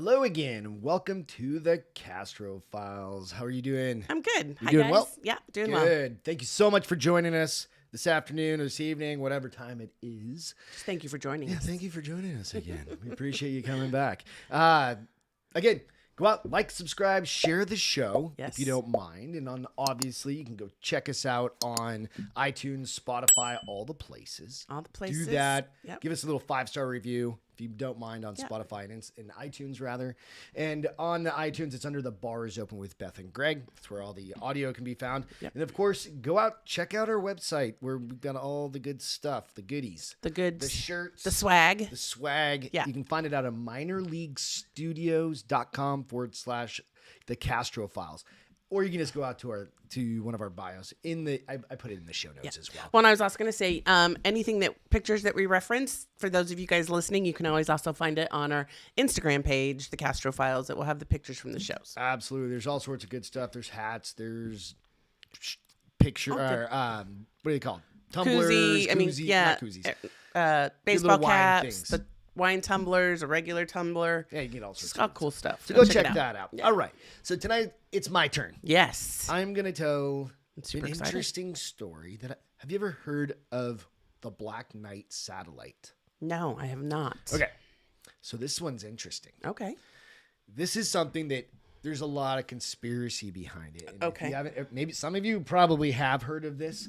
Hello again. Welcome to the Castro Files. How are you doing? I'm good. You Hi, doing guys. well? Yeah, doing well. Good. Thank you so much for joining us this afternoon or this evening, whatever time it is. Just thank you for joining Yeah, us. thank you for joining us again. We appreciate you coming back. Again, go out, like, subscribe, share the show Yes. if you don't mind. And obviously, you can go check us out on iTunes, Spotify, all the places. All the places. Do that. Yep. Give us a little 5-star review if you don't mind on Yep. Spotify and iTunes, rather. And on the iTunes, it's under the Bar is Open with Beth and Greg. That's where all the audio can be found. Yep. And of course, go out, check out our website where we've got all the good stuff, the goodies. The goods. The shirts. The swag. The swag. Yeah. You can find it out at minorleaguestudios.com/the Castro Files. Or you can just go out to one of our bios. I put it in the show notes as well. Well, and I was also going to say, pictures that we reference, for those of you guys listening, you can always also find it on our Instagram page, the Castro Files, that will have the pictures from the shows. Absolutely. There's all sorts of good stuff. There's hats. There's what do they call it? Tumblers. Not koozies. Baseball wine caps, things. the wine tumblers, a regular tumbler. Yeah, you get all sorts Just of all good cool stuff. So go check check it that out. Yeah. All right. So tonight, it's my turn. Yes. I'm going to tell I'm super an excited. interesting story. Have you ever heard of the Black Knight satellite? No, I have not. Okay. So this one's interesting. Okay. This is something that there's a lot of conspiracy behind it. And Okay. If you haven't, maybe some of you probably have heard of this.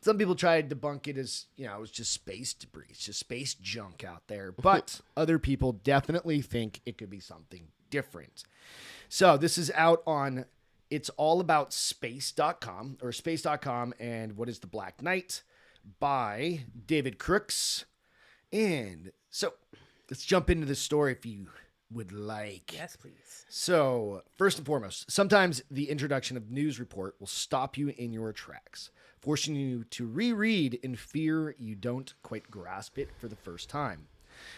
Some people try to debunk it as, it's just space debris. It's just space junk out there. But other people definitely think it could be something different. So this is out on it'sallaboutSpace.com or space.com and What is the Black Knight by David Crooks. And so let's jump into the story if you would like. Yes, please. So, first and foremost, sometimes the introduction of news report will stop you in your tracks, forcing you to reread in fear you don't quite grasp it for the first time.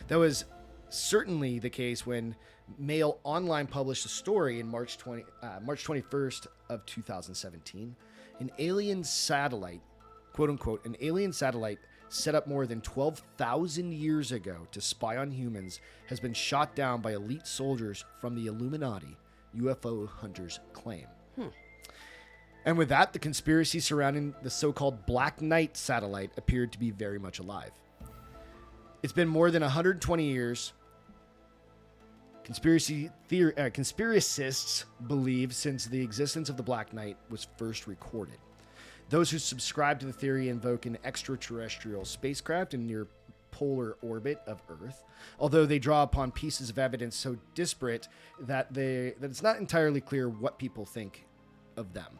That was certainly the case when Mail Online published a story in March 21st of 2017. An alien satellite, quote unquote, an alien satellite set up more than 12,000 years ago to spy on humans has been shot down by elite soldiers from the Illuminati, UFO hunters claim. And with that, the conspiracy surrounding the so-called Black Knight satellite appeared to be very much alive. It's been more than 120 years. Conspiracists believe since the existence of the Black Knight was first recorded. Those who subscribe to the theory invoke an extraterrestrial spacecraft in near polar orbit of Earth, although they draw upon pieces of evidence so disparate that it's not entirely clear what people think of them.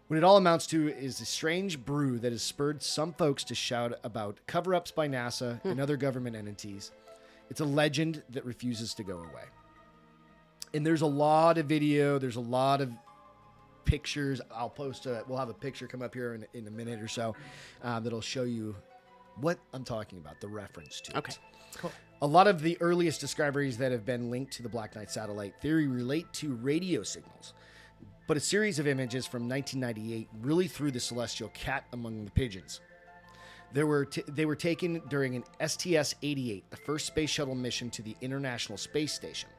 What it all amounts to is a strange brew that has spurred some folks to shout about cover-ups by NASA and other government entities. It's a legend that refuses to go away. And there's a lot of video, there's a lot of pictures. I'll post we'll have a picture come up here in a minute or so that'll show you what I'm talking about, the reference to Okay. it. Cool. A lot of the earliest discoveries that have been linked to the Black Knight satellite theory relate to radio signals. But a series of images from 1998 really threw the celestial cat among the pigeons. They were taken during an STS-88, the first space shuttle mission to the International Space Station.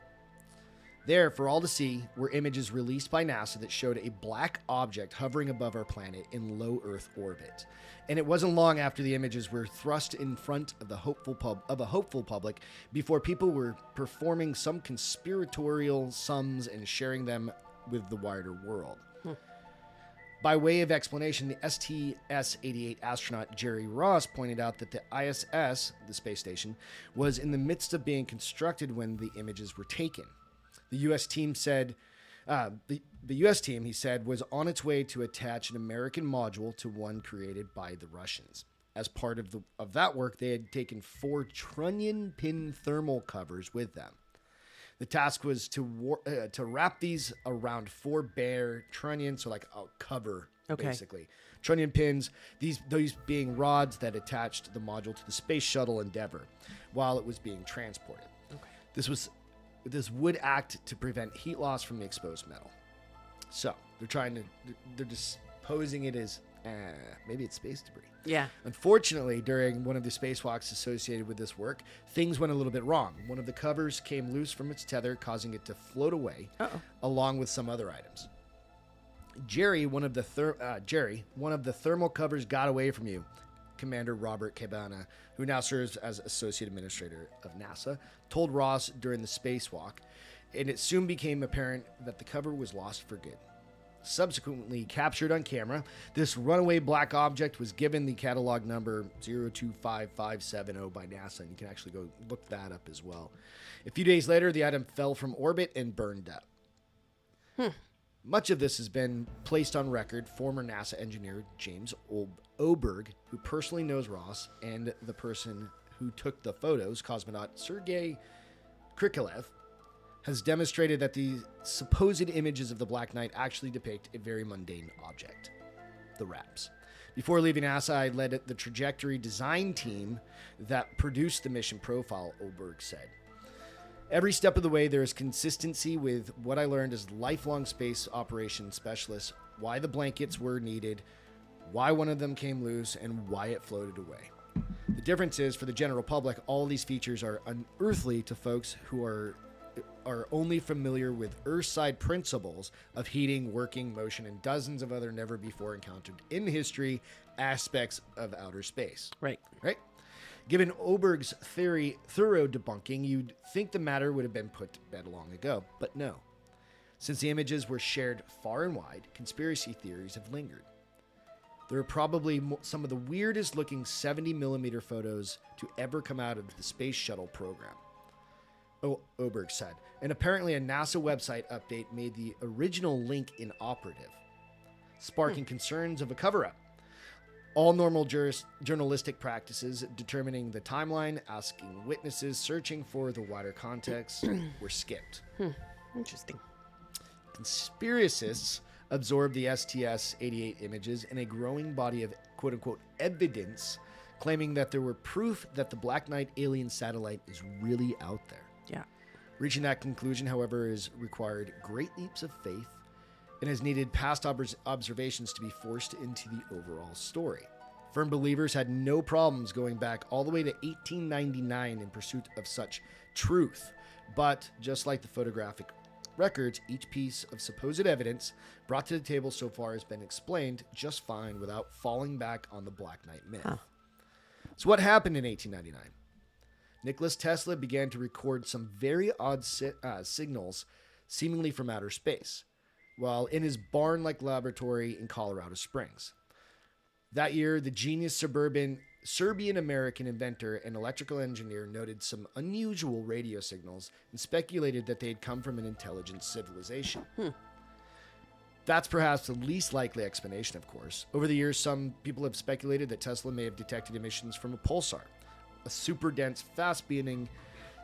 There, for all to see, were images released by NASA that showed a black object hovering above our planet in low Earth orbit. And it wasn't long after the images were thrust in front of a hopeful public before people were performing some conspiratorial sums and sharing them with the wider world. By way of explanation, the STS-88 astronaut Jerry Ross pointed out that the ISS, the space station, was in the midst of being constructed when the images were taken. The U.S. team said, the U.S. team, he said, was on its way to attach an American module to one created by the Russians. As part of that work, they had taken 4 trunnion pin thermal covers with them. The task was to wrap these around 4 bare trunnion, so like a cover, basically. Trunnion pins, those being rods that attached the module to the Space Shuttle Endeavour while it was being transported. Okay. This would act to prevent heat loss from the exposed metal. So they're just posing it as maybe it's space debris. Yeah. Unfortunately, during one of the spacewalks associated with this work, things went a little bit wrong. One of the covers came loose from its tether, causing it to float away, along with some other items. Jerry, one of the thermal covers got away from you, Commander Robert Cabana, who now serves as Associate Administrator of NASA, told Ross during the spacewalk, and it soon became apparent that the cover was lost for good. Subsequently captured on camera, this runaway black object was given the catalog number 025570 by NASA, and you can actually go look that up as well. A few days later, the item fell from orbit and burned up. Much of this has been placed on record. Former NASA engineer James Oberg, who personally knows Ross, and the person who took the photos, cosmonaut Sergei Krikalev, has demonstrated that the supposed images of the Black Knight actually depict a very mundane object, the wraps. Before leaving NASA, I led the trajectory design team that produced the mission profile, Oberg said. Every step of the way, there is consistency with what I learned as lifelong space operations specialist, why the blankets were needed, why one of them came loose, and why it floated away. The difference is, for the general public, all these features are unearthly to folks who are only familiar with Earthside principles of heating, working, motion, and dozens of other never before encountered in history aspects of outer space. Right. Given Oberg's thorough debunking, you'd think the matter would have been put to bed long ago, but no. Since the images were shared far and wide, conspiracy theories have lingered. There are probably some of the weirdest looking 70mm photos to ever come out of the space shuttle program, Oberg said. And apparently a NASA website update made the original link inoperative, sparking concerns of a cover-up. All normal journalistic practices, determining the timeline, asking witnesses, searching for the wider context, were skipped. Interesting. Conspiracists absorbed the STS-88 images in a growing body of quote-unquote evidence, claiming that there were proof that the Black Knight alien satellite is really out there. Yeah. Reaching that conclusion, however, has required great leaps of faith and has needed past observations to be forced into the overall story. Firm believers had no problems going back all the way to 1899 in pursuit of such truth. But just like the photographic records, each piece of supposed evidence brought to the table so far has been explained just fine without falling back on the Black Knight myth. So what happened in 1899? Nikola Tesla began to record some very odd signals seemingly from outer space, while in his barn-like laboratory in Colorado Springs. That year, the genius Serbian-American inventor and electrical engineer noted some unusual radio signals and speculated that they had come from an intelligent civilization. That's perhaps the least likely explanation, of course. Over the years, some people have speculated that Tesla may have detected emissions from a pulsar, a super dense, fast-beating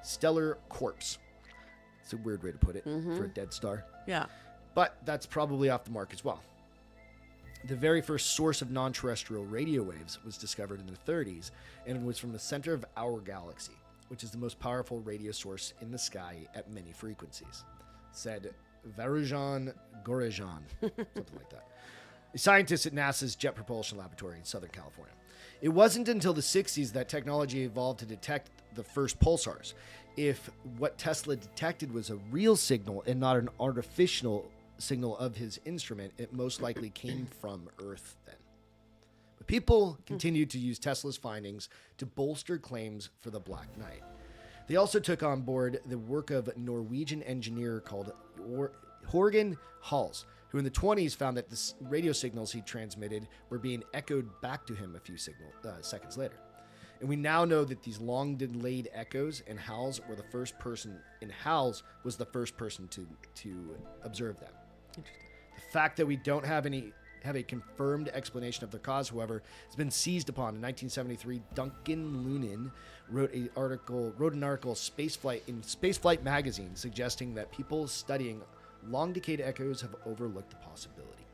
stellar corpse. It's a weird way to put it for a dead star. Yeah. But that's probably off the mark as well. The very first source of non-terrestrial radio waves was discovered in the 30s, and it was from the center of our galaxy, which is the most powerful radio source in the sky at many frequencies, said Varujan Gorejan, something like that, a scientist at NASA's Jet Propulsion Laboratory in Southern California. It wasn't until the 60s that technology evolved to detect the first pulsars. If what Tesla detected was a real signal and not an artificial signal of his instrument, it most likely came from Earth then. But people continued to use Tesla's findings to bolster claims for the Black Knight. They also took on board the work of a Norwegian engineer called Horgan Hals, who in the 20s found that the radio signals he transmitted were being echoed back to him a few seconds later. And we now know that these long delayed echoes, and Hals was the first person to observe them. Interesting. The fact that we don't have a confirmed explanation of their cause, however, has been seized upon. In 1973, Duncan Lunin wrote an article in Spaceflight magazine suggesting that people studying long decayed echoes have overlooked the possibility.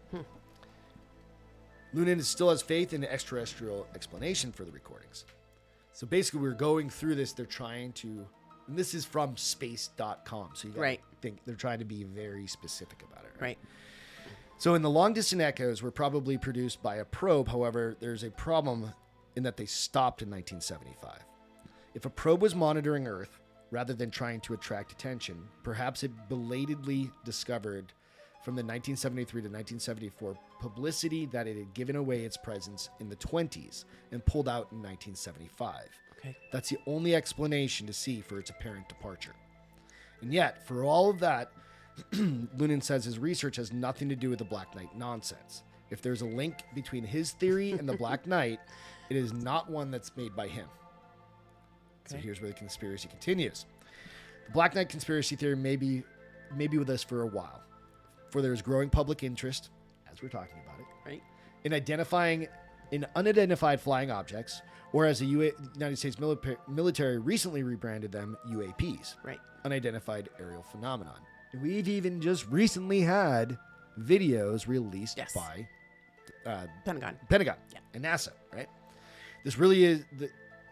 Lunin still has faith in the extraterrestrial explanation for the recordings. So basically, we're going through this. They're trying to, and this is from space.com. So you got to think they're trying to be very specific about it. Right. So in the long-distance echoes were probably produced by a probe. However, there's a problem in that they stopped in 1975. If a probe was monitoring Earth rather than trying to attract attention, perhaps it belatedly discovered from the 1973 to 1974 publicity that it had given away its presence in the 20s and pulled out in 1975. Okay. That's the only explanation to see for its apparent departure. And yet, for all of that, Lunan says his research has nothing to do with the Black Knight nonsense. If there's a link between his theory and the Black Knight, it is not one that's made by him. So here's where the conspiracy continues. The Black Knight conspiracy theory may be with us for a while, for there is growing public interest, as we're talking about it, Right. in identifying in unidentified flying objects, or as the United States military recently rebranded them, UAPs, Right. unidentified aerial phenomenon. And we've even just recently had videos released Yes. by Pentagon. Yeah. And NASA, right? This really is,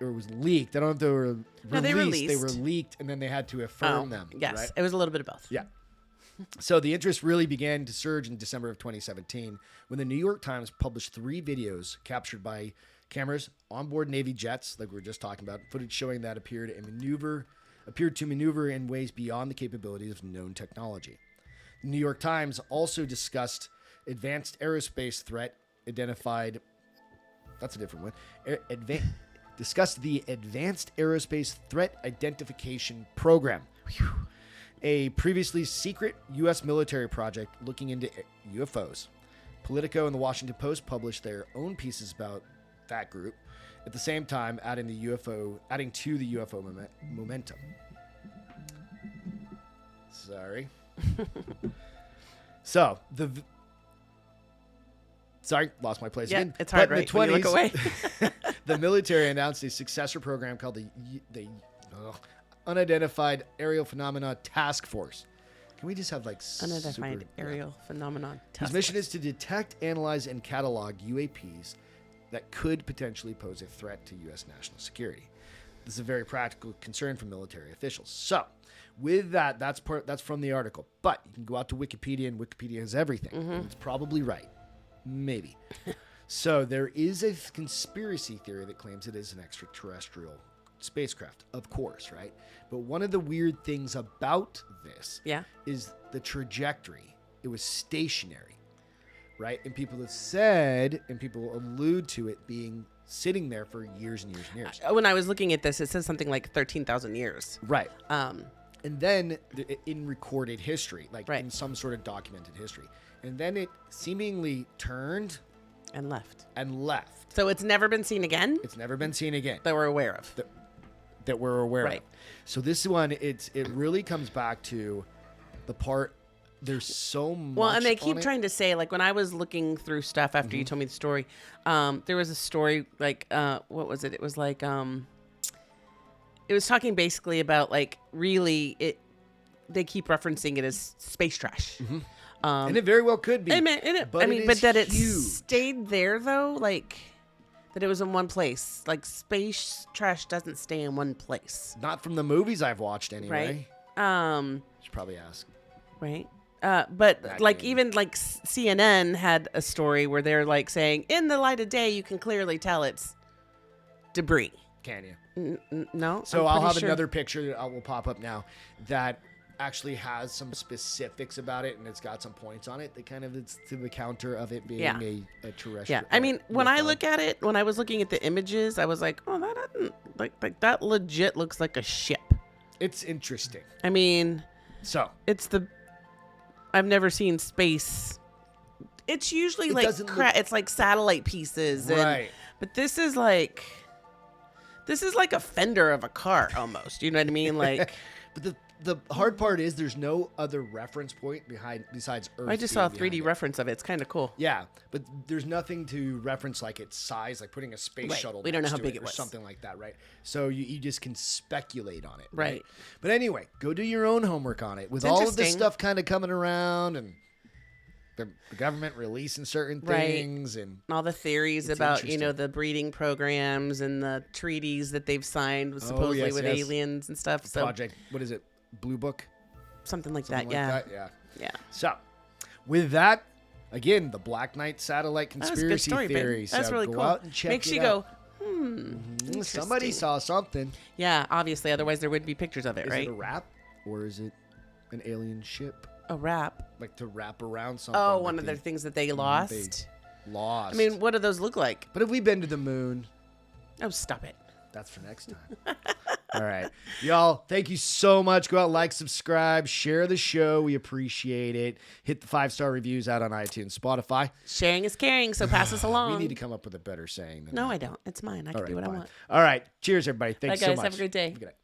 or was leaked. I don't know if they were released. No, they released. They were leaked, and then they had to affirm them. Yes. Right? It was a little bit of both. Yeah. So the interest really began to surge in December of 2017 when the New York Times published 3 videos captured by cameras onboard Navy jets, like we were just talking about, footage showing that appeared to maneuver in ways beyond the capabilities of known technology. The New York Times also discussed advanced aerospace threat identified. That's a different one. Discussed the Advanced Aerospace Threat Identification Program, a previously secret U.S. military project looking into UFOs. Politico and the Washington Post published their own pieces about that group, at the same time adding to the UFO momentum. Sorry. So lost my place again. It's hard, But in right? When you look away. The military announced a successor program called the Unidentified Aerial Phenomena Task Force. Can we just have like Unidentified aerial phenomenon. His mission is to detect, analyze, and catalog UAPs that could potentially pose a threat to U.S. national security. This is a very practical concern for military officials. So, with that, that's from the article. But you can go out to Wikipedia, and Wikipedia has everything. And it's probably right. Maybe. So, there is a conspiracy theory that claims it is an extraterrestrial spacecraft, of course, right? But one of the weird things about this is the trajectory. It was stationary, right? And people have said, and people allude to it being sitting there for years and years and years. When I was looking at this, it says something like 13,000 years. Right. And then in recorded history, like Right. in some sort of documented history. And then it seemingly turned And left. and left. So it's never been seen again It's never been seen again. that we're aware of. That we're aware Right. of. So this one, it really comes back to the part. There's so much. Well, and they keep on it. trying to say, like, when I was looking through stuff after you told me the story, there was a story, like, what was it? It was like, it was talking basically about, like, really, they keep referencing it as space trash. And it very well could be. But that it stayed there, though, like, that it was in one place. Like, space trash doesn't stay in one place. Not from the movies I've watched, anyway. Right. Should probably ask. Right. But That like game. even like CNN had a story where they're like saying in the light of day you can clearly tell it's debris. Can you? No. So I'm I'll pretty have sure. another picture that will pop up now that actually has some specifics about it, and it's got some points on it that kind of it's to the counter of it being a terrestrial. Yeah. I mean, when I UFO. look at it, when I was looking at the images, I was like, oh, that doesn't like that legit looks like a ship. It's interesting. I mean, So I've never seen space. It's usually It like doesn't look- it's like satellite pieces, Right. But this is like a fender of a car almost. You know what I mean? Like but the hard part is there's no other reference point besides Earth. I just saw a being 3D behind it. reference of it. It's kind of cool. Yeah, but there's nothing to reference like its size, like putting a space Right. shuttle. We don't know next how to big it it or was. something like that, right? So you just can speculate on it, Right. But anyway, go do your own homework on it. With all of this interesting. stuff kind of coming around and the government releasing certain Right. things and And all the theories It's about, interesting. the breeding programs and the treaties that they've signed with supposedly yes, with yes. aliens and stuff. So project. What is it? Blue Book. something like Something that. like Yeah. that? Yeah. Yeah. So, with that, Again, the Black Knight satellite That was a good conspiracy story, babe. theory. That's so really go cool. out and check Makes it you out. go, Somebody interesting. saw something. Yeah, obviously. Otherwise, there wouldn't be pictures of it, Is right? it a wrap or is it an alien ship? A wrap. Like to wrap around something. Oh, like one of they the things that they lost. lost. I mean, what do those look like? but have we been to the moon? Oh, stop it. That's for next time. All right. Y'all, thank you so much. Go out, like, subscribe, share the show. We appreciate it. Hit the 5-star reviews out on iTunes, Spotify. Sharing is caring, so pass us along. We need to come up with a better saying than No, that. I don't. It's mine. I All can right, do what fine. I want. All right. Cheers, everybody. Thanks Bye, so guys. much. Have a great day. Good night.